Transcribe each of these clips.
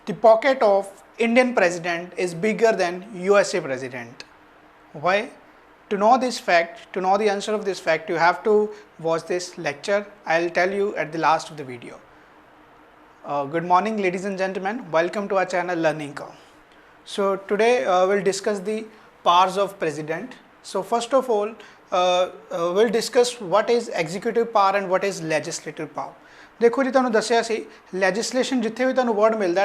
The pocket of Indian president is bigger than USA president. Why? To know this fact, to know the answer of this fact, you have to watch this lecture. I'll tell you at the last of the video. Good morning, ladies and gentlemen. Welcome to our channel Learning Cow. So today we'll discuss the powers of president. So first of all, we'll discuss what is executive power and what is legislative power. देखो जी तुहानूं दस्सिया सी legislation जिथे भी तुहानूं word मिलदा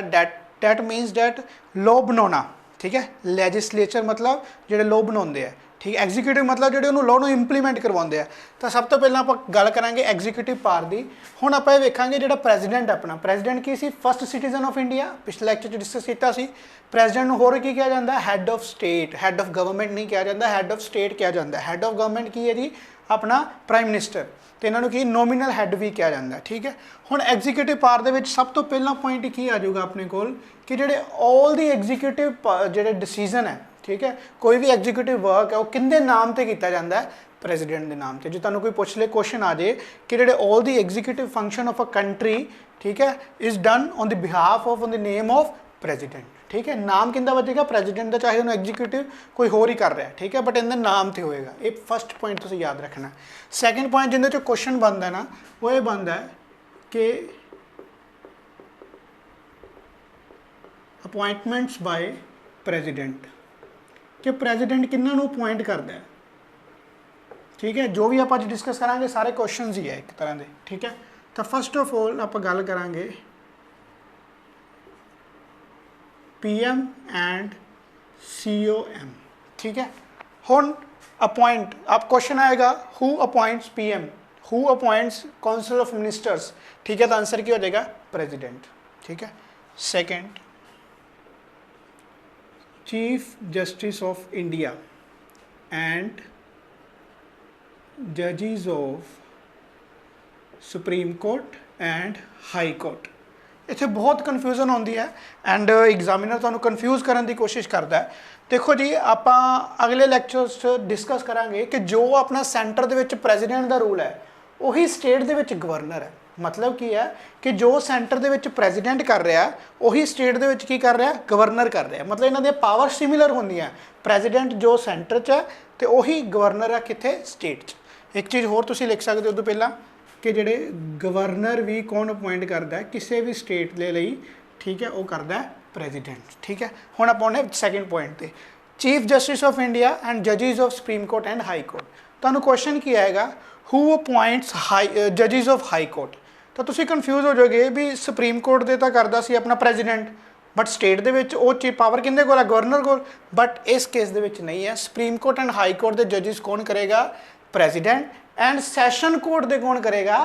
that means that law बनाना, ठीक है। legislature मतलब जिहड़े law बनाउंदे आ, ठीक है। एग्जीक्यूटिव मतलब जिहड़े उहनूं law नूं इंप्लीमेंट करवाउंदे आ। तो सब तो पहलां आपां गल करांगे एग्जीक्यूटिव पावर दी। हुण आपां इह वेखांगे जिहड़ा प्रेजिडेंट अपना प्रेजिडेंट की सी फर्स्ट सिटीजन ऑफ इंडिया, पिछले लेक्चर च डिस्कस कीता सी। प्रेजिडेंट नूं होर की कहा जांदा है? Had of state, had of government नहीं कहा जांदा, हैड ऑफ स्टेट कहा जांदा है। हैड ऑफ गवर्नमेंट की है जी अपना प्राइम मिनिस्टर, तो इन्हों की नोमीनल हैड भी कहा जाता है, ठीक है। हुण एग्जीक्यूटिव पावर दे विच सब तो पहला पॉइंट की आ जाऊगा अपने कोल कि जिहड़े ऑल दी एग्जीक्यूटिव जिहड़े डिसीजन है, ठीक है, कोई भी एग्जीक्यूटिव वर्क है वो किंदे नाम ते कीता जाता है? प्रेजिडेंट के नाम से। जो तुहानूं कोई पुछ ले क्वेश्चन आ जाए कि जिहड़े all the executive function of a country, ठीक है, is done on the behalf of on the name of president, ठीक है। नाम किंदा वजेगा? प्रेजिडेंट का, चाहे उन्होंने एग्जीक्यूटिव कोई होर ही कर रहा है, ठीक है, बट इनका नाम तो होएगा। ये फर्स्ट पॉइंट तुसीं याद रखना। सैकेंड पॉइंट जिंदे चो क्वेश्चन बनता है ना, वो ये बनता है कि अपॉइंटमेंट्स बाय प्रेजिडेंट, कि प्रेजिडेंट किन्हां नूं अपॉइंट करता है, ठीक है। जो भी आप अज डिस्कस करांगे सारे क्वेश्चन ही है एक तरह के, ठीक है। तो फर्स्ट ऑफ ऑल आप गल करांगे PM एंड COM, ठीक है। हुण अपॉइंट, आप क्वेश्चन आएगा who appoints PM, who appoints council of ministers, ठीक है। तो आंसर क्या हो जाएगा? प्रेजिडेंट, ठीक है। Second, chief justice of India and जजेस of supreme court and high court. इत्थे बहुत कन्फ्यूजन होती है एंड एग्जामिनर तुहानूं कन्फ्यूज़ करने की कोशिश करता है। देखो जी आपां अगले लैक्चर्स डिस्कस करांगे कि जो अपना सेंटर दे विच प्रेजिडेंट का रूल है उही स्टेट दे विच गवर्नर है। मतलब की है कि जो सेंटर दे विच प्रेजिडेंट कर रहा है उही स्टेट दे विच की कर रहा है? गवर्नर कर रहा है। मतलब इन्हां दी पावर सिमिलर होंदियां। प्रेजिडेंट जो सेंटर च है तो उही गवर्नर है कित्थे? स्टेट च। एक चीज़ होर तुसीं लिख सकते हो उदों पहलां कि जिहड़े गवर्नर भी कौन अपॉइंट करता है किसी भी स्टेट के लिए, ठीक है, वो करता है प्रेजिडेंट, ठीक है। हुण आपां आउणे सैकेंड पॉइंट ते, chief justice of India and जजेस of supreme court and high court. तुहानूं क्वेश्चन की आएगा हु अपॉइंट्स जजेस ऑफ हाई कोर्ट। तो तुसीं कन्फ्यूज़ हो जाओगे भी सुप्रीम कोर्ट दे तां करदा सी अपना प्रेजिडेंट, बट स्टेट दे विच वो चीफ पावर किंदे कोल है? गवर्नर कोल। बट इस केस दे विच नहीं है। Supreme court and high court के जजेस कौन करेगा? प्रेजिडेंट। एंड सैशन कोर्ट दे कौन करेगा?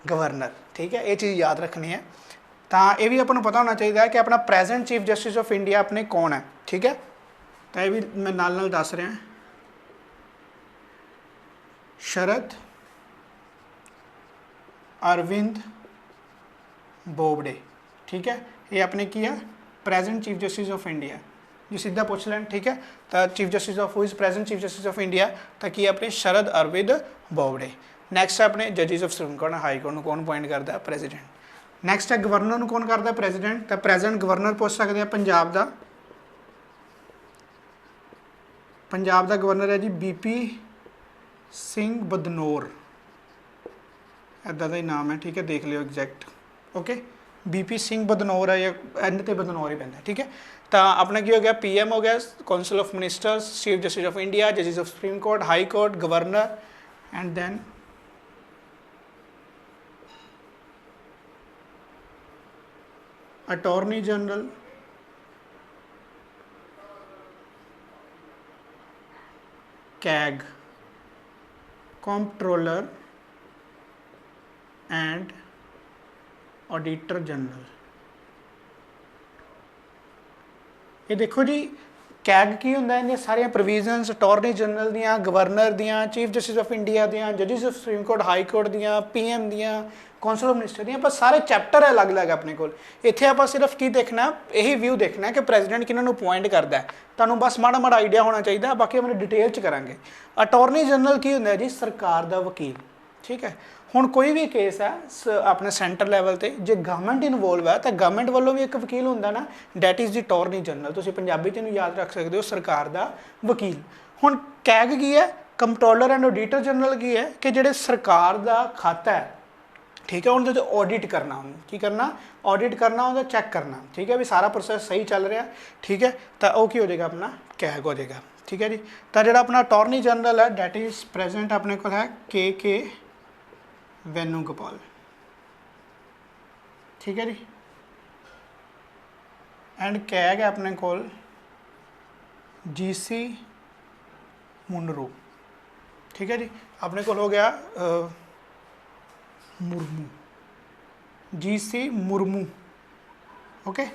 गवर्नर, ठीक है। ये चीज़ याद रखनी है। तो ये भी अपन पता होना चाहिए कि अपना present chief justice of India अपने कौन है, ठीक है। तो ये भी मैं नाल दस रहा, शरद अरविंद बोबडे, ठीक है। ये अपने की है present chief justice of India. जो सीधा पूछ लें, ठीक है। तो chief justice of who is present chief justice of India, तो की अपने शरद अरविंद बोबडे। नैक्सट है अपने जजेस of supreme court high court कौन अपॉइंट करता है? प्रेजिडेंट। नैक्सट है गवर्नर कौन करता है? प्रेजिडेंट। तो प्रेजेंट गवर्नर पूछ सकते हैं पंजाब का, पंजाब का गवर्नर है जी BP सिंह बदनौर, इदा का ही नाम है, ठीक है, देख लियो exact, okay. BP Singh Badnore है या एंड ते बदनौर ही पैंदा है, ठीक है। तो अपना की हो गया? PM हो गया council of ministers, chief justice of India, जजेस of supreme court, high court, governor, and then attorney general, CAG, controller and auditor general. ये देखो जी कैग की होंदा है? सारिया प्रोविजनस अटॉर्नी जनरल दियाँ, गवर्नर दियाँ, चीफ जस्टिस ऑफ इंडिया दियाँ, जजेस of supreme court, high court दियाँ, PM दियाँ, काउंसिल ऑफ मिनिस्टर दियाँ, पर सारे चैप्टर है अलग अलग अपने को। इत्थे आप सिर्फ की देखना, यही व्यू देखना है कि प्रेजिडेंट किन्होंने अपॉइंट करता है। तुहानूं बस माड़ा माड़ा आइडिया होना चाहिए, बाकी अपने डिटेल च करांगे। अटॉर्नी जनरल की होंदा है जी? सरकार का वकील, ठीक है। ਹੁਣ ਕੋਈ ਵੀ ਕੇਸ ਹੈ ਆਪਣੇ ਸੈਂਟਰ ਲੈਵਲ ਤੇ ਜੇ ਗਵਰਨਮੈਂਟ ਇਨਵੋਲਵ ਹੈ ਤਾਂ ਗਵਰਨਮੈਂਟ ਵੱਲੋਂ ਵੀ ਇੱਕ ਵਕੀਲ ਹੁੰਦਾ ਨਾ, that is the attorney general. ਤੁਸੀਂ ਪੰਜਾਬੀ 'ਚ ਇਹਨੂੰ ਯਾਦ ਰੱਖ ਸਕਦੇ ਹੋ, ਸਰਕਾਰ ਦਾ ਵਕੀਲ। ਹੁਣ ਕੈਗ ਕੀ ਹੈ, ਕੰਪਟਰੋਲਰ ਐਂਡ ਆਡੀਟਰ ਜਨਰਲ ਕੀ ਹੈ ਕਿ ਜਿਹੜੇ ਸਰਕਾਰ ਦਾ ਖਾਤਾ ਹੈ, ठीक है, उनके ऑडिट करना, की करना, ऑडिट करना, उनका चेक करना, ठीक है भी सारा प्रोसैस सही चल रहा, ठीक है, तो वह की हो जाएगा अपना कैग हो जाएगा, ठीक है जी। तो जो अपना अटॉर्नी जनरल है डैट इज़ प्रेजेंट अपने को है के वेणुगोपाल, ठीक है जी। एंड कैग है अपने को GC मुनरो, ठीक है जी। अपने को हो गया मुर्मू, GC मुर्मू, ओके।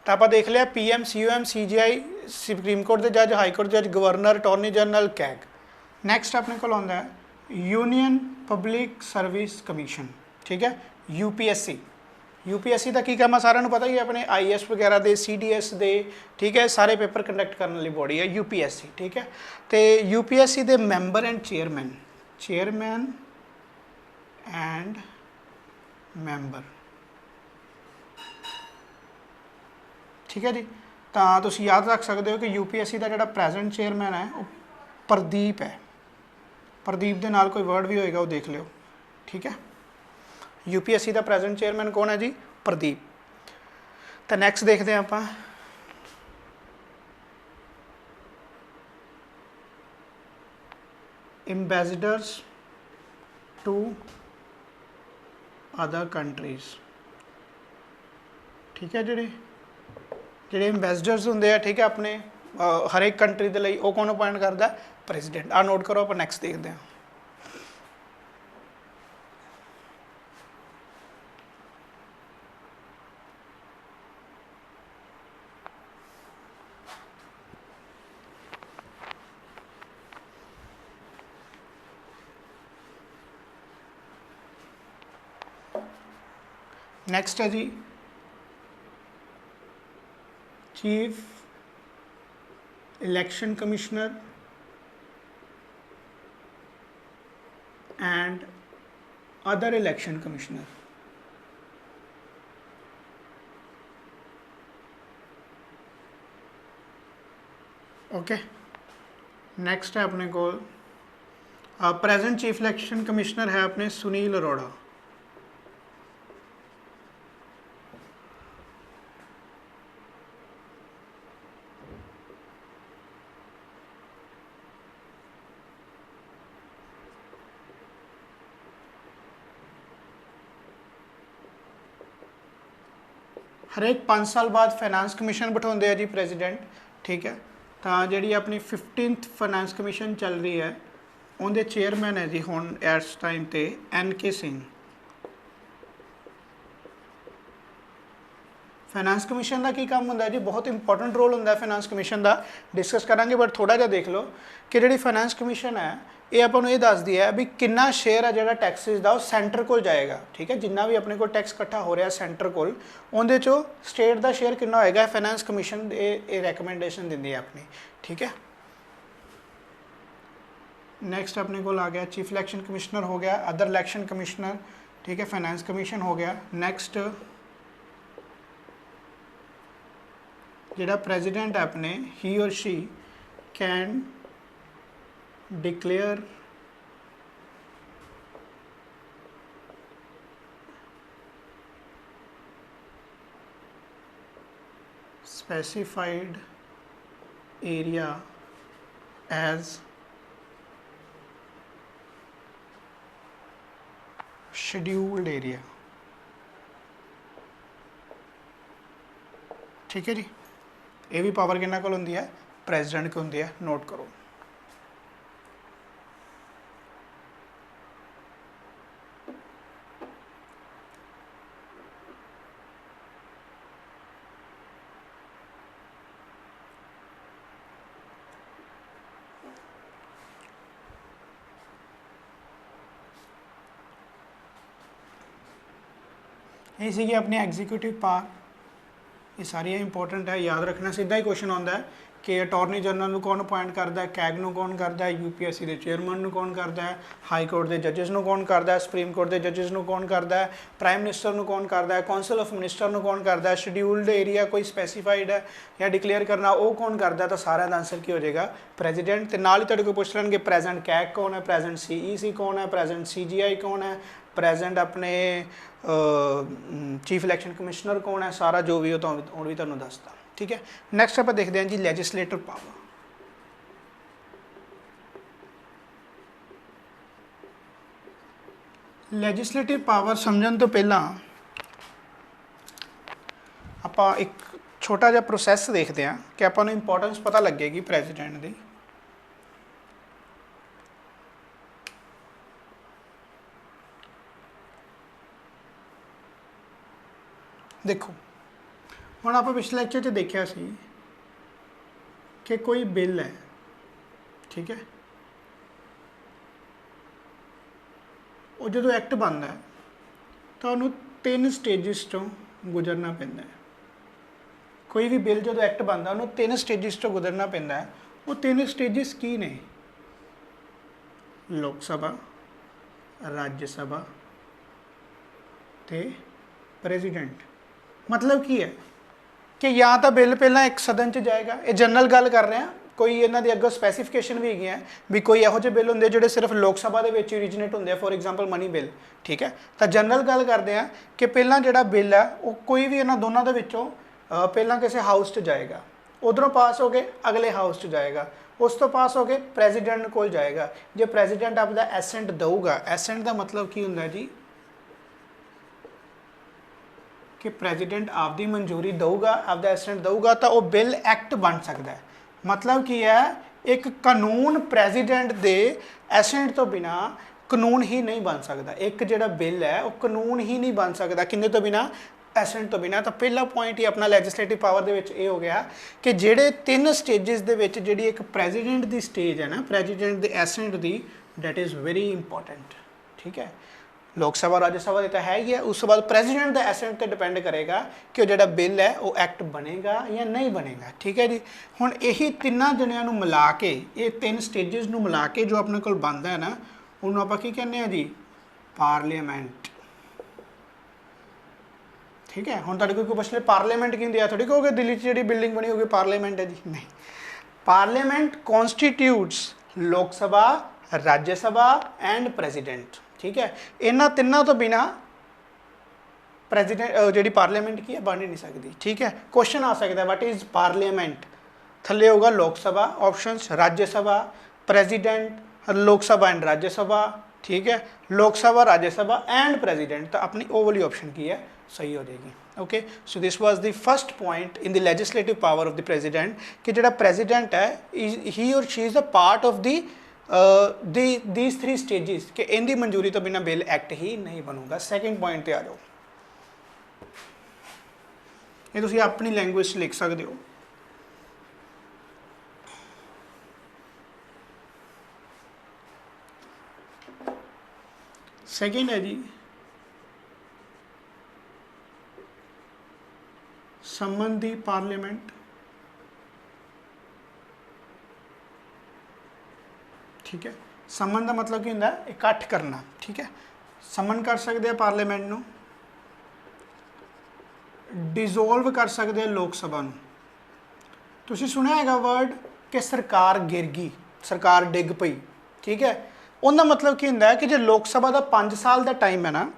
तो आप देख लिया PM COM CGI supreme court के जज, हाई कोर्ट जज, governor, attorney general, CAG. Next अपने को आता है यूनियन पब्लिक सर्विस कमीशन, ठीक है, UPSC। UPSC का की काम है सारे पता ही है, अपने IAS वगैरह दे, CDS दे, ठीक है, सारे पेपर कंडक्ट करने वाली बॉडी है UPSC, ठीक है। तो UPSC के member and chairman and member, ठीक है जी। तो तुम याद रख सकते हो कि UPSC का जो प्रेजेंट चेयरमैन है वो प्रदीप है, प्रदीप के नाल कोई वर्ड भी होएगा वो देख लियो, ठीक है। UPSC का प्रेजेंट चेयरमैन कौन है जी, प्रदीप। तो नैक्सट देखते हैं आप एम्बेसडर्स टू अदर कंट्रीज़, ठीक है। ਜਿਹੜੇ एम्बेसडर्स होंगे हैं, ठीक है, अपने हर एक कंट्री के लिए वो कौन अपॉइंट करता, प्रेजिडेंट। आ नोट करो, आप नैक्सट देखते हैं। नैक्सट है जी chief election commissioner and other election commissioner, okay. Next है अपने को प्रेजेंट चीफ इलेक्शन कमिश्नर है अपने सुनील अरोड़ा, हर एक 5 साल बाद फाइनेंस कमीशन बिठाते हैं जी प्रेजिडेंट, ठीक है। तो जी अपनी 15th फाइनेंस कमीशन चल रही है, उनके चेयरमैन है जी हुण इस टाइम पे NK सिंह। फाइनेंस कमीशन का की काम होंदा जी, बहुत इंपॉर्टेंट रोल होंदा फाइनेंस कमीशन का, डिस्कस करांगे, बट थोड़ा जिहा देख लो कि जी फाइनेंस कमीशन है ये आपको ये दसदी है भी कितना शेयर है जो टैक्सिस का सेंटर को जाएगा, ठीक है। जिन्ना भी अपने को टैक्स इकट्ठा हो रहा सेंटर को, उनके चो स्टेट का शेयर कितना होएगा, फाइनेंस कमीशन ये रैकमेंडेशन दिंदी है अपनी, ठीक है। नैक्सट अपने को आ गया चीफ इलेक्शन कमिश्नर हो गया, अदर इलेक्शन कमिश्नर, ठीक है, फाइनेंस कमीशन हो गया। नैक्सट जिहड़ा प्रेजिडेंट है अपने, ही और she can declare specified area as scheduled area, ठीक है जी। ये भी पावर किन्ना कोल होंदी है, प्रेजिडेंट को होंदी है, नोट करो। ये सी अपनी एग्जीक्यूटिव पावर, ये सारिया इंपॉर्टेंट है, याद रखना। सीधा ही क्वेश्चन आता है कि ਅਟਾਰਨੀ ਜਨਰਲ ਨੂੰ ਕੌਣ ਅਪਾਇੰਟ ਕਰਦਾ ਹੈ, ਕੈਗ ਨੂੰ ਕੌਣ ਕਰਦਾ ਹੈ, UPSC ਦੇ ਚੇਅਰਮੈਨ ਨੂੰ ਕੌਣ ਕਰਦਾ ਹੈ, ਹਾਈ ਕੋਰਟ ਦੇ ਜੱਜਸ ਨੂੰ ਕੌਣ ਕਰਦਾ ਹੈ, ਸੁਪਰੀਮ ਕੋਰਟ ਦੇ ਜੱਜਸ ਨੂੰ ਕੌਣ ਕਰਦਾ ਹੈ, ਪ੍ਰਾਈਮ ਮਿਨਿਸਟਰ ਨੂੰ ਕੌਣ ਕਰਦਾ ਹੈ, ਕੌਂਸਲ ਆਫ ਮਿਨਿਸਟਰ ਨੂੰ ਕੌਣ ਕਰਦਾ ਹੈ, ਸ਼ਡਿਊਲਡ ਏਰੀਆ ਕੋਈ ਸਪੈਸੀਫਾਈਡ ਹੈ ਜਾਂ ਡਿਕਲੇਅਰ ਕਰਨਾ ਉਹ ਕੌਣ ਕਰਦਾ, ਤਾਂ ਸਾਰਿਆਂ ਦਾ ਆਂਸਰ ਕੀ ਹੋ ਜਾਏਗਾ ਪ੍ਰੈਜ਼ੀਡੈਂਟ। ਤੇ ਨਾਲ ਹੀ ਤੁਹਾਡੇ ਕੋਲ ਪੁੱਛ ਲੈਣਗੇ ਪ੍ਰੈਜ਼ੈਂਟ ਕੈਗ ਕੌਣ ਹੈ, ਪ੍ਰੈਜ਼ੈਂਟ CEC ਕੌਣ ਹੈ, ਪ੍ਰੈਜ਼ੈਂਟ CGI ਕੌਣ ਹੈ, ਪ੍ਰੈਜ਼ੈਂਟ ਆਪਣੇ ਚੀਫ ਇਲੈਕਸ਼ਨ ਕਮਿਸ਼ਨਰ ਕੌਣ ਹੈ, ਸਾਰਾ ਜੋ ਵੀ ਉਹ ਤੁਹਾਨੂੰ ਦੱਸਦਾ। ठीक है, नैक्सट आप देखते हैं जी लैजिस्लेटिव पावर। लैजिस्लेटिव पावर समझण तो पहला आप एक छोटा जिहा प्रोसैस देखते हैं कि आपां नूं इंपॉर्टेंस पता लगेगी प्रेजिडेंट की। देखो ਹੁਣ ਆਪਾਂ ਪਿਛਲੇ ਲੈਕਚਰ 'ਚ ਦੇਖਿਆ ਸੀ ਕਿ ਕੋਈ ਬਿੱਲ ਹੈ, ਠੀਕ ਹੈ, ਉਹ ਜਦੋਂ ਐਕਟ ਬਣਦਾ ਹੈ ਤਾਂ ਉਹਨੂੰ 3 ਸਟੇਜਿਸ ਤੋਂ ਗੁਜ਼ਰਨਾ ਪੈਂਦਾ ਹੈ। ਕੋਈ ਵੀ ਬਿੱਲ ਜਦੋਂ ਐਕਟ ਬਣਦਾ ਉਹਨੂੰ 3 ਸਟੇਜਿਸ ਤੋਂ ਗੁਜ਼ਰਨਾ ਪੈਂਦਾ ਹੈ। ਉਹ 3 ਸਟੇਜਿਸ ਕੀ ਨੇ? ਲੋਕ ਸਭਾ, ਰਾਜ ਸਭਾ ਤੇ ਪ੍ਰੈਜ਼ੀਡੈਂਟ। मतलब ਕੀ ਹੈ कि या तो बिल पहला एक सदन च जाएगा, ये जनरल गल कर रहे हैं, कोई इन्हों की अगों स्पैसीफिकेशन भी है भी कोई यहो ਜਿਹੇ बिल होंगे जो सिर्फ लोक सभा के ओरीजिनेट होंगे, फॉर एग्जाम्पल मनी बिल, ठीक है। तो जनरल गल करते हैं कि पहला जो बिल है वो कोई भी इन्होंने दोनों के पहला किसी हाउस च जाएगा, उधरों पास हो के अगले हाउस च जाएगा, उस तो पास हो के प्रेजिडेंट को जाएगा। जो प्रेजिडेंट अपना एसेंट दूगा, एसेंट का मतलब की होंगे जी कि प्रेजिडेंट आपकी मंजूरी दूगा, आपका एसेंट दूगा तो वह बिल एक्ट बन सकता है। मतलब की है एक कानून प्रेजिडेंट के एसेंट तो बिना कानून ही नहीं बन सकता। एक जोड़ा बिल है वो कानून ही नहीं बन सकता किन्ने तो बिना, एसेंट तो बिना। तो पहला पॉइंट ही अपना लैजिस्लेटिव पावर के हो गया कि जेडे 3 स्टेजिस के जी एक प्रेजिडेंट की स्टेज है ना, प्रेजिडेंट के एसेंट की, डैट इज़ वेरी इंपॉर्टेंट, ठीक है। लोक सभा राज्य सभा तो है ही है, उस बाद प्रेजिडेंट के एसेंट पर डिपेंड करेगा कि वो जो बिल है वो एक्ट बनेगा या नहीं बनेगा, ठीक है जी। हुण यही तिना जणियां नूं मिला के, ये 3 स्टेजिस नूं मिला के जो अपने कोल बनदा है ना, उन्होंने आपां की कहने हैं जी पार्लीमेंट, ठीक है। हुण तुहाडे कोई पुछ ले पार्लीमेंट की हुंदी है, थोड़ी कहोगे दिल्ली च जिहड़ी बिल्डिंग बनी होगी पार्लीमेंट है जी, नहीं। पार्लीमेंट कॉन्स्टिट्यूट्स लोक सभा, राज्य सभा एंड प्रेजिडेंट, ठीक है। इन्हां तिन्हां तो बिना प्रेजिडेंट जी पार्लीमेंट की है बन ही नहीं सकती, ठीक है। क्वेश्चन आ सकता है वट इज़ पार्लीमेंट, थले होगा लोक सभा, ऑप्शंस राज्य सभा, प्रेजिडेंट, लोक सभा एंड राज्य सभा, ठीक है, लोक सभा, राज्य सभा एंड प्रेजिडेंट। तो अपनी ओ वाली ऑप्शन की है सही हो जाएगी। Okay, so this was the first point in the legislative power of the president कि जो प्रेजिडेंट है ही और she is a part of these 3 stages कि इनकी मंजूरी तो बिना बिल एक्ट ही नहीं बनूगा। सैकेंड पॉइंट पर आ जाओ, ये तुसीं अपनी लैंग्वेज लिख सकते हो। सैकेंड है जी संबंधी पार्लीमेंट, ठीक है। समन का मतलब की होंदा है इकट्ठ करना, ठीक है। समन कर सकते हैं पार्लीमेंट नूं, डिजोल्व कर सकते हैं लोक सभा नूं। तुसीं सुनिया हैगा वर्ड कि सरकार गिर गई, सरकार डिग पई, ठीक है। उनका मतलब की होंदा है कि जो लोक सभा का 5 साल का टाइम है ना,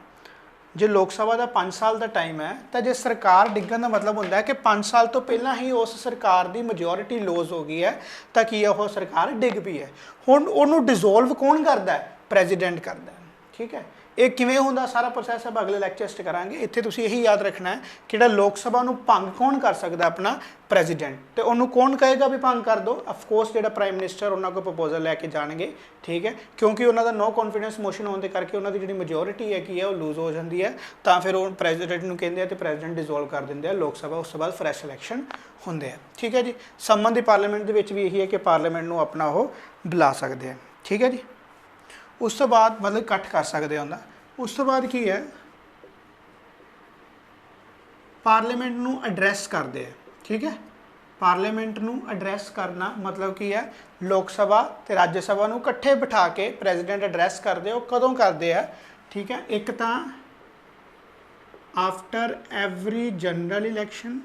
जो लोक सभा का 5 साल का टाइम है, तो जो सरकार डिगन का मतलब होंदा है कि 5 साल तो पहला ही उस सरकार की मेजोरिटी लॉस हो गई है, ताकि वह सरकार डिग पई है। हुण उन्होंने डिजोल्व कौन करता है? प्रेजिडेंट करता है, ठीक है। ये किवें होंदा सारा प्रोसैस अब अगले लैक्चर च करांगे। इत्थे तुसीं यही याद रखना है कि जिहड़ा लोक सभा नूं भंग कौन कर सकदा? अपना प्रेजिडेंट। तो उन्होंने कौन कहेगा भी भंग कर दो? अफकोर्स जो प्राइम मिनिस्टर उन्होंने कोई प्रपोजल लैके जाएंगे, ठीक है, क्योंकि उन्होंने नो कॉन्फिडेंस मोशन होने करके उन्होंने जी मेजोरिटी है कि लूज हो जाती है, तो फिर वो प्रेजिडेंट को कहते हैं तो प्रेजिडेंट डिजोल्व कर देंगे लोक सभा, उस बाद फ्रैश इलैक्शन होंगे, ठीक है जी। संबंधी पार्लीमेंट के भी यही है कि पार्लीमेंट को अपना वो बुला सकते हैं, ठीक है जी। उस तो बाद मतलब इकट्ठ कर सकते होंगे। उस तो बाद की है पार्लीमेंट को एड्रैस करते हैं, ठीक है। पार्लीमेंट नूं एड्रैस करना मतलब की है लोक सभा ते राज्य सभा नूं इकट्ठे बिठा के प्रेजिडेंट एड्रैस करते हो कदों करते हैं ठीक है एक तो आफ्टर एवरी जनरल इलैक्शन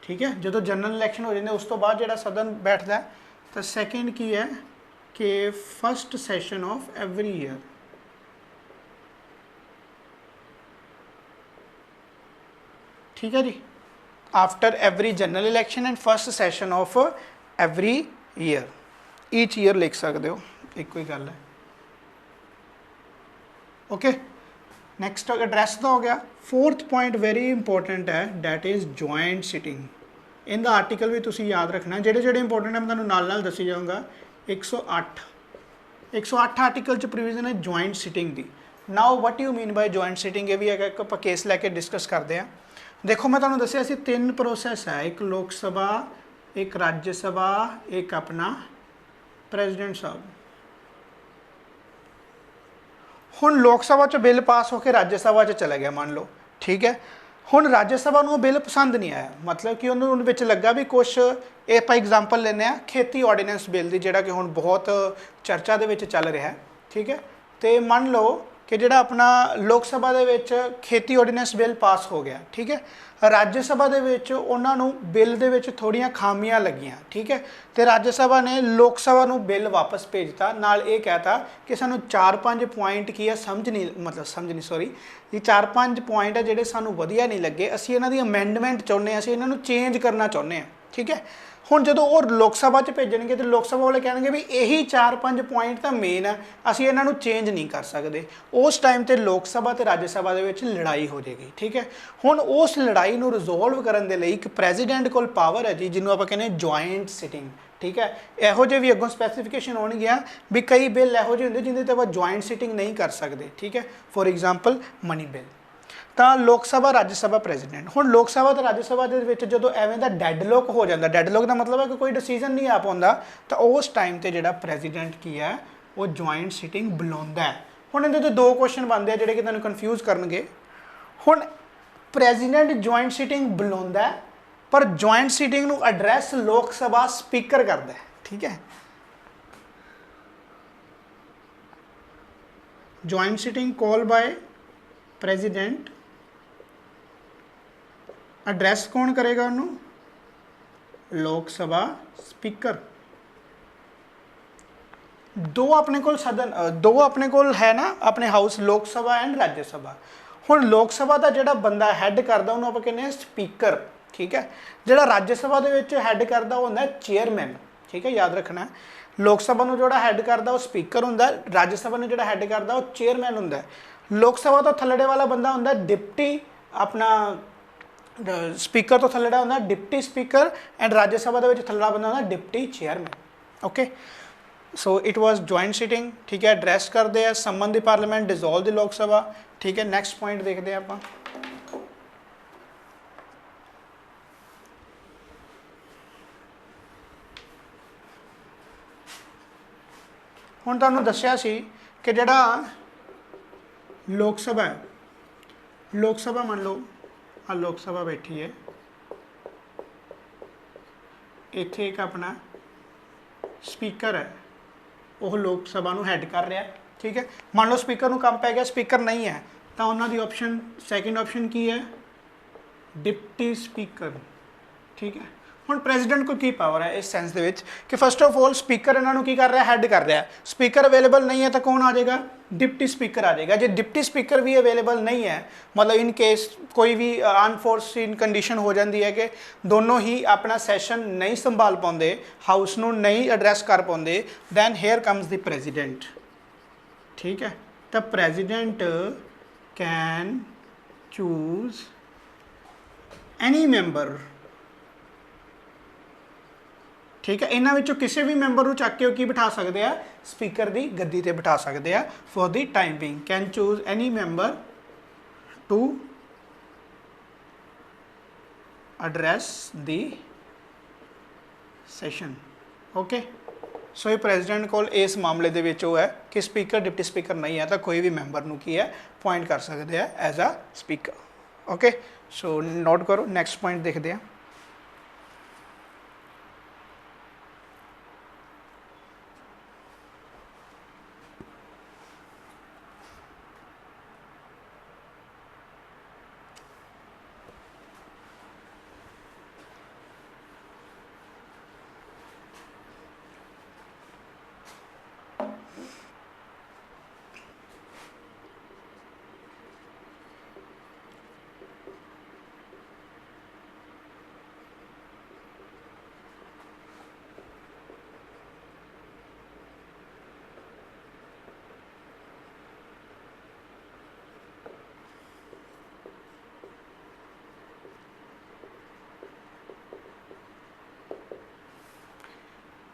ठीक है जो जनरल इलैक्शन हो जाते उस तो बाद जो सदन बैठता है तो सैकेंड की है कि first session of every year ठीक है जी after every general election and first session of every year each year लिख सकते हो एक ही गल है ओके नैक्सट एड्रैस का हो गया फोर्थ पॉइंट वेरी इंपॉर्टेंट है डैट इज़ जॉइंट सिटिंग इनका आर्टिकल भी तुसी याद रखना जेडे जेडे इंपॉर्टेंट है मैं तुहानूं नाल नाल दसी जाऊँगा 108 आर्टिकल च प्रोविजन है जॉइंट सिटिंग की now what you mean by joint sitting ये भी है एक आप केस लैके डिस्कस करते हैं देखो मैं तुहानूं दस्सिया सी 3 प्रोसैस है एक लोक सभा एक राज्य सभा एक अपना प्रेजिडेंट साहब हुण लोक सभा च बिल पास होकर राज्य सभा च चला गया मान लो ठीक है हुण राज्य सभा नूं बिल पसंद नहीं आया मतलब कि उन्होंने विच लगा भी कुछ ये आप एग्जाम्पल लेने खेती ऑर्डीनेंस बिल की जिहड़ा कि हुण बहुत चर्चा दे विच चल रहा है ठीक है तो मान लो कि जिहड़ा अपना लोक सभा दे विच खेती ऑर्डीनेंस बिल पास हो गया ठीक है राज्य सभा दे विच उन्हां नूं बिल दे विच थोड़ियां खामियां लगियां ठीक है तो राज्य सभा ने लोक सभा नूं बिल वापस भेजता नाल ये कहता कि सानूं 4-5 पॉइंट की है समझ नहीं सॉरी ये 4-5 पॉइंट है जिहड़े सानूं वधिया नहीं लगे असीं इन्हां दी अमेंडमेंट चाहुंदे असीं इन्हां नूं चेंज करना चाहुंदे हैं ठीक है हुण जदों वो लोक सभा च भेजणगे तो लोक सभा वाले कहणगे भी यही 4-5 पॉइंट तो मेन है असीं इन्हां नूं चेंज नहीं कर सकते उस टाइम ते लोक सभा ते राज्य सभा दे विच लड़ाई हो जाएगी ठीक है हुण उस लड़ाई नूं रिजोल्व करन दे लई एक प्रेजिडेंट कोल पावर है जी जिन्हों आपां कहने जॉइंट सिटिंग ठीक है इहो जे भी अगों स्पैसीफिकेशन होणगियां भी कई बिल इहो जे हुंदे जिंदे ते आपां जॉइंट सिटिंग नहीं कर सकते ठीक है फॉर एग्जाम्पल मनी बिल तो लोक सभा राज्य सभा प्रेजिडेंट हुण लोक सभा तो राज्य सभा के जो एवें का डैडलॉक हो जाता डैडलॉक का मतलब है कि कोई डिसीजन नहीं आ पाता तो उस टाइम पर जो प्रेजिडेंट की है वो जॉइंट सिटिंग बुलाता है हुण इहदे तो 2 क्वेश्चन बनते हैं जोड़े कि तुहानूं कन्फ्यूज करनगे हुण प्रेजिडेंट जॉइंट सिटिंग बुलाता है पर जॉइंट सिटिंग नूं एड्रैस लोक सभा स्पीकर करता है ठीक है joint sitting call by president address कौन करेगा उन्होंने लोक सभा स्पीकर दो अपने को सदन दो अपने को है ना अपने हाउस लोक सभा एंड राज्य सभा हुण लोक सभा का जोड़ा बंदा हैड करता उन्होंने आप कहने स्पीकर ठीक है जोड़ा राज्य सभा के हैड करता वो होंगे चेयरमैन ठीक है याद रखना लोक सभा में जोड़ा हैड करता वो स्पीकर होंगे राज्य सभा में जोड़ा हैड करता वो चेयरमैन होंगे लोक सभा तो थल्लड़े वाला बंदा होंगे डिप्टी अपना स्पीकर तो थल्लड़ा होंगे डिप्टी स्पीकर एंड राज्य सभा के थल्लड़ा बंदा होंगे deputy chairman okay so it was joint sitting ठीक है एड्रैस करते हैं summon the parliament dissolve the लोक सभा ठीक है नैक्सट पॉइंट देखते हैं आप हुण तुहानूं दस्सिया सी कि जिहड़ा लोक सभा है लोक सभा मान लो आ लोक सभा बैठी है इत्थे एक अपना स्पीकर है वह लोक सभा नूं हैड कर रहा है ठीक है मान लो स्पीकर नूं काम पै गया स्पीकर नहीं है तो उन्होंने ऑप्शन सैकेंड ऑप्शन की है डिप्टी स्पीकर ठीक है हुण प्रेजिडेंट को की पावर है इस सेंस दे विच कि फस्ट ऑफ ऑल स्पीकर इन्हों की कर रहा है हैड कर रहा है स्पीकर अवेलेबल नहीं है तो कौन आ जाएगा डिप्टी स्पीकर आ जाएगा जो डिप्टी स्पीकर भी अवेलेबल नहीं है मतलब इन केस कोई भी अनफोर्सिन कंडीशन हो जाती है कि दोनों ही अपना सैशन नहीं संभाल पाते हाउस नूं नहीं एड्रैस कर पाते then here comes the president ठीक है तो president can choose any member ठीक है इन्हां विचों किसी भी मैंबर को चक के की बिठा सकते हैं स्पीकर की गद्दी ते बिठा सकते हैं for the time being can choose any member to address the session okay so ये प्रेजिडेंट को इस मामले दे विच है कि स्पीकर डिप्टी स्पीकर नहीं है तो कोई भी मैंबर नूं की है पॉइंट कर सकते हैं as a speaker okay, so note करो, नैक्सट पॉइंट देखते हैं।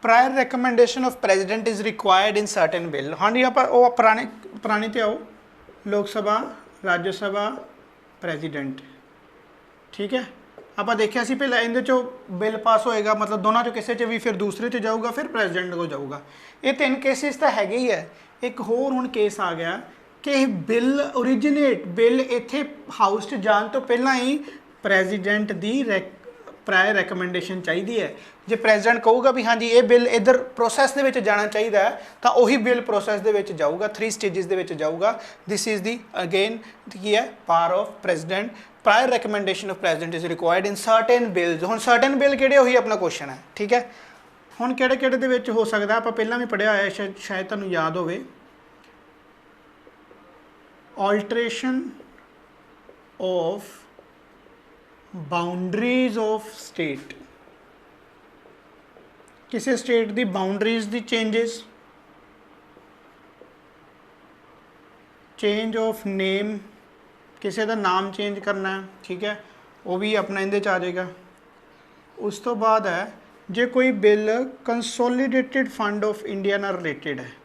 Prior recommendation of president is required in certain bill. हाँ जी, आप पुराने ते आओ, लोक सभा, राज्य सभा, प्रेजिडेंट, ठीक है। आप देखिया सी पहले इहदे चो बिल पास होएगा, मतलब दोनों चो किसी च भी, फिर दूसरे च जाऊगा, फिर प्रेजिडेंट को जाऊगा। ये 3 केसिस तो है ही है। एक होर हुण केस आ गया कि बिल ओरिजिनेट, बिल इत्थे हाउस च जाण तो पहला ही प्रेजिडेंट की प्रायर रिकमेंडेशन चाहिए है। जे प्रेजिडेंट कहूगा भी हाँ जी ये बिल इधर प्रोसैस दे विच जाना चाहिए है, तो वही बिल प्रोसैस दे विच जाऊगा, 3 स्टेजिस दे विच जाऊगा। दिस इज़ दी अगेन की है power of president. Prior recommendation of president is required in certain bills. हुण सर्टेन बिल किहड़े, वही अपना क्वेश्चन है, ठीक है। हुण किहड़े किहड़े दे विच हो सकदा, आपां पहलां भी पढ़िया होया, शायद तुहानूं याद होवे। Alteration of boundaries of state, किसी स्टेट की बाउंड्रीज की चेंजिस, चेंज ऑफ नेम, किसी का नाम चेंज करना है, ठीक है, वो भी अपना इहदे च आ जाएगा। उस तो बाद है जे कोई बिल कंसोलीडेटेड फंड ऑफ इंडिया नाल रिलेटेड है,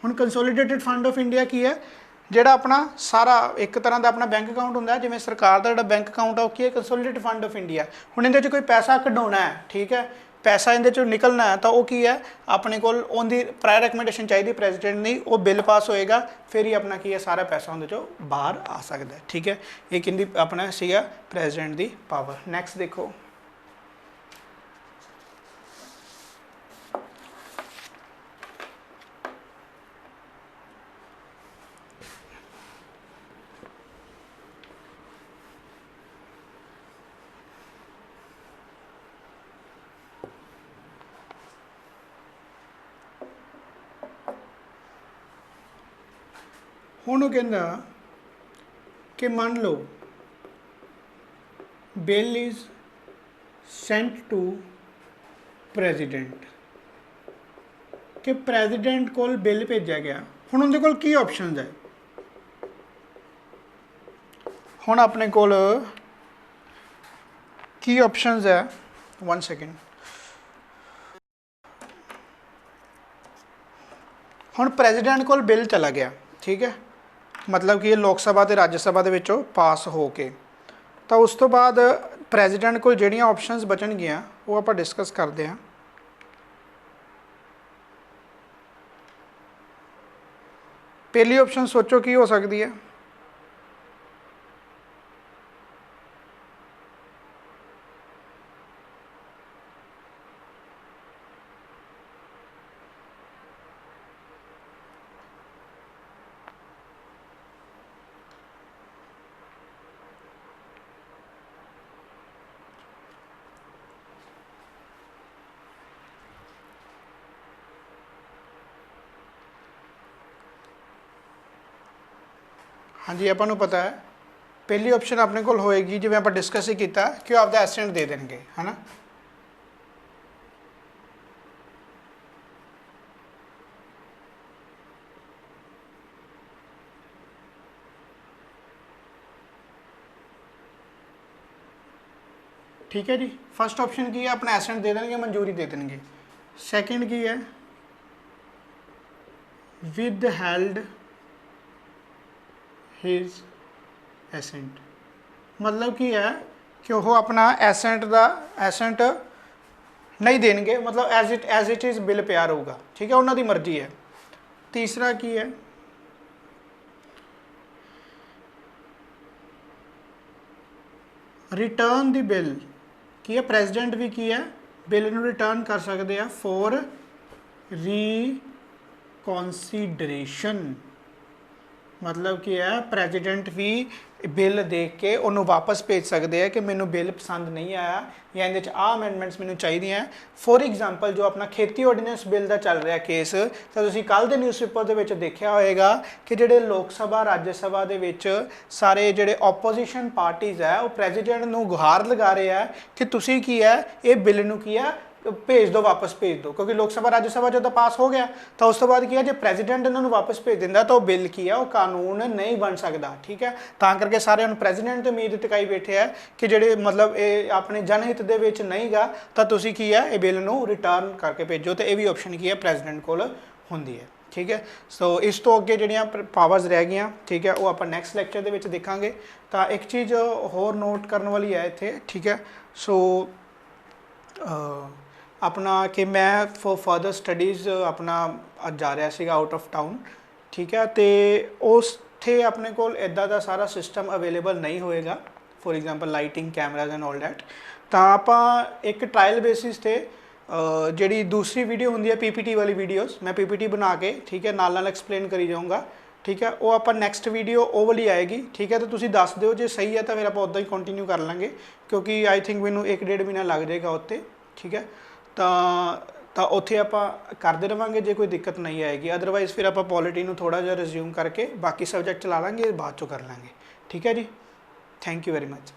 हुण कंसोलीडेटेड फंड ऑफ इंडिया की है, ਜਿਹੜਾ अपना सारा एक तरह का अपना बैंक अकाउंट होंगे, जिवें सरकार का जो बैंक अकाउंट है वो की है, कंसोलीडेटेड फंड ऑफ इंडिया। हुण इहदे कोई पैसा कढाउणा है, ठीक है, पैसा इहदे चों निकलना है, तो वो की है अपने कोल उहदी प्रायर रिकमेंडेशन चाहिए प्रेजिडेंट की, वो बिल पास होएगा, फिर ही अपना की है सारा पैसा उहदे चों बाहर आ सकता है, ठीक है। ये किहदी अपना सीगा प्रेजिडेंट की पावर। नैक्सट देखो, हुण कहंदा कि मान लो bill is sent to president, कि प्रेजिडेंट को बिल भेजा गया। हुण उहदे कोल की ऑप्शनस है, हुण अपने कोल की ऑप्शनस है, 1 सेकेंड। हुण प्रेजिडेंट को बिल चला गया, ठीक है, मतलब कि लोक सभा ते राज्य सभा दे विचों पास हो के, तो उस तो बाद प्रेजिडेंट को जिहड़ियां ऑप्शनस बचणगियां वो आपां डिस्कस करते हैं। पहली ऑप्शन सोचो की हो सकती है, हाँ जी अपन पता है पहली ऑप्शन अपने को होएगी जिवें आप डिस्कस ही किया कि वो आपका एसेंट दे देंगे, है ना। ठीक है जी, फर्स्ट ऑप्शन की है अपना एसेंट दे देंगे, मंजूरी दे देंगे। सेकंड की है विद हेल्ड हिज एसेंट, मतलब की है कि वह अपना एसेंट नहीं देंगे, मतलब एज इट इज़ बिल पिया रहूगा, ठीक है, उन्होंने मर्जी है। तीसरा की है रिटर्न द बिल की है प्रेजिडेंट भी की है बिल नूं रिटर्न कर सकते हैं फॉर रीकॉन्सीडरेशन मतलब कि है प्रेजिडेंट भी बिल देख के उन्होंने वापस भेज सकते हैं कि मैनू बिल पसंद नहीं आया या इन अमेंडमेंट्स मैनू चाहिए। फॉर एग्जाम्पल जो अपना खेती ऑर्ਡੀਨੈਂਸ बिल का चल रहा केस तो तुसीं कल के न्यूज़पेपर के देखा होएगा कि जोड़े लोक सभा राज्य सभा के सारे जोड़े ओपोजिशन पार्टीज़ है वो प्रेजिडेंट नूं गुहार लगा रहे हैं कि तुसीं की है ये बिल नूं की है भेज दो वापस भेज दो क्योंकि लोक सभा राज्य सभा जो पास हो गया तो उस तो बाद की है जो प्रेजिडेंट इन्होंने वापस भेज दिंदा तो बिल की है वो कानून नहीं बन सकता। ठीक है तां करके सारे उन्होंने प्रेजिडेंट ते उम्मीद टिकाई बैठे है कि जोड़े मतलब ये अपने जनहित दे विच नहीं गा तो तुसीं की है ये बिल नूं रिटर्न करके भेजो तो यह भी ऑप्शन की है प्रेजिडेंट कोल हुंदी है। ठीक है सो इस तो अगे जिहड़ियां पावर्स रह गई ठीक है वो आपां नैक्सट लैक्चर दे विच देखांगे। तो एक चीज़ होर नोट करने वाली है इत्थे ठीक है सो अपना कि मैं फॉर फर्दर स्टडीज़ अपना जा रहा सीगा आउट ऑफ टाउन ठीक है तो उसथे अपने को इदा का सारा सिस्टम अवेलेबल नहीं होएगा for example lighting cameras and all that तो आप एक ट्रायल बेसिस थे जी दूसरी वीडियो होंगी है पीपीटी वाली वीडियोज़ मैं पीपीटी बना के ठीक है नाल एक्सप्लेन करी जाऊँगा ठीक है वो आप नैक्सट वीडियो वो वाली आएगी ठीक है तो तुसीं दस दिओ जो सही है तो फिर आप उदा ही कंटिन्यू कर लेंगे क्योंकि आई थिंक मैनू 1-1.5 महीना लग जाएगा उत्ते ठीक है तो उत्थे आप करते रहांगे जो कोई दिक्कत नहीं आएगी अदरवाइज़ फिर आप पॉलिटी नूं थोड़ा जिहा रिज्यूम करके बाकी सबजैक्ट चला लेंगे बाद चों कर लेंगे ठीक है जी थैंक यू वेरी मच।